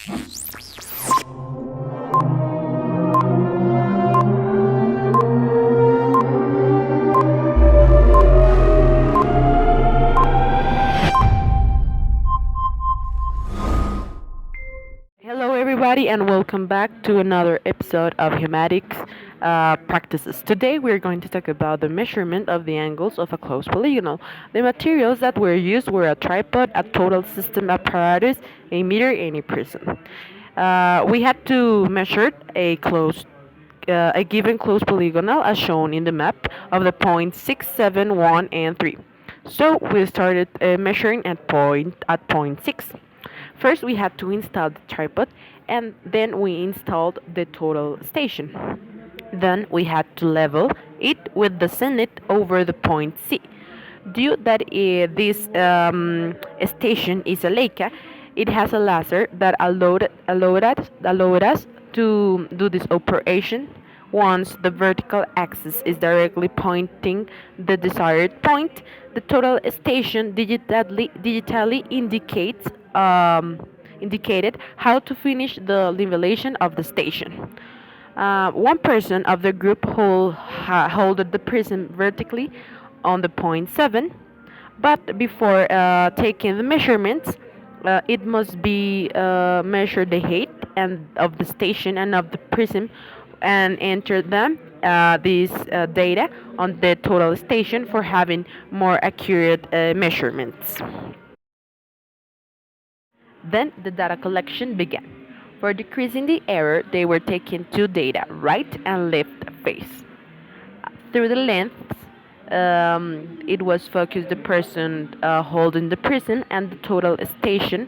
Hello, everybody, and welcome back to another episode of Humatics Practices. Today, we're going to talk about the measurement of the angles of a closed polygonal. The materials that were used were a tripod, a total system apparatus, a meter, and a prism. We had to measure a given closed polygonal as shown in the map of the points 6, 7, 1, and 3. So we started measuring at point 6. First, we had to install the tripod, and then we installed the total station. Then we had to level it with the zenith over the point C. Due that this station is a Leica, it has a laser that allowed us to do this operation. Once the vertical axis is directly pointing the desired point, the total station digitally indicated how to finish the nivellation of the station. One person of the group holded the prism vertically on the point 7, but before taking the measurements, it must be measured the height and of the station and of the prism and enter them these data on the total station for having more accurate measurements. Then the data collection began. For decreasing the error, they were taking two data, right and left face. Through the lengths, it was focused the person holding the prism and the total station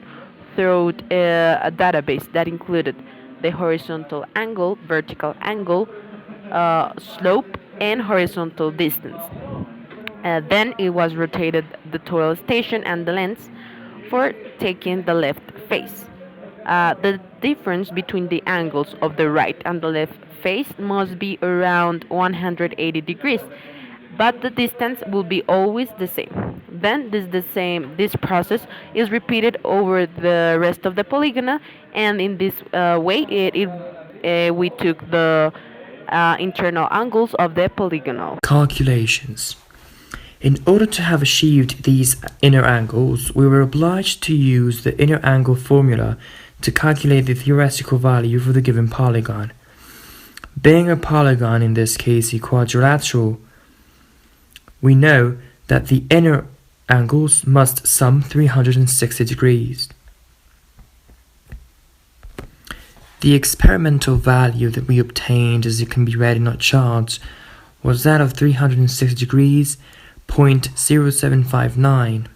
through a database that included the horizontal angle, vertical angle, slope, and horizontal distance. Then it was rotated the total station and the lens for taking the left face. The difference between the angles of the right and the left face must be around 180 degrees, but the distance will be always the same. Then this process is repeated over the rest of the polygon, and in this way we took the internal angles of the polygonal. Calculations. In order to have achieved these inner angles, we were obliged to use the inner angle formula to calculate the theoretical value for the given polygon. Being a polygon, in this case a quadrilateral, we know that the inner angles must sum 360 degrees. The experimental value that we obtained, as it can be read in our chart, was that of 360 degrees, 0.0759.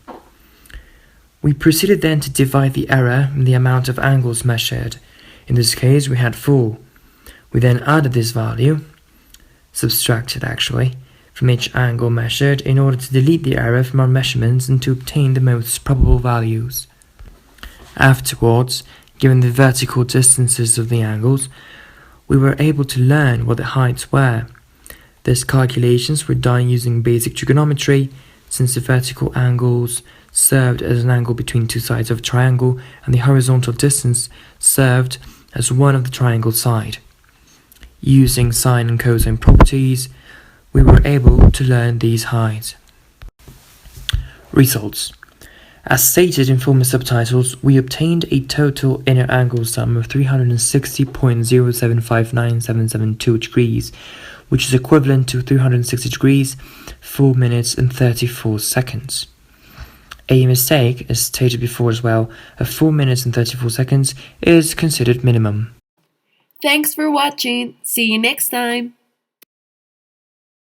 We proceeded then to divide the error in the amount of angles measured. In this case, we had 4. We then added this value, subtracted actually, from each angle measured in order to delete the error from our measurements and to obtain the most probable values. Afterwards, given the vertical distances of the angles, we were able to learn what the heights were. These calculations were done using basic trigonometry, since the vertical angles served as an angle between two sides of a triangle and the horizontal distance served as one of the triangle side. Using sine and cosine properties, we were able to learn these heights. Results. As stated in former subtitles, we obtained a total inner angle sum of 360.0759772 degrees, which is equivalent to 360 degrees, 4 minutes and 34 seconds. A mistake, as stated before as well, of 4 minutes and 34 seconds is considered minimum. Thanks for watching. See you next time.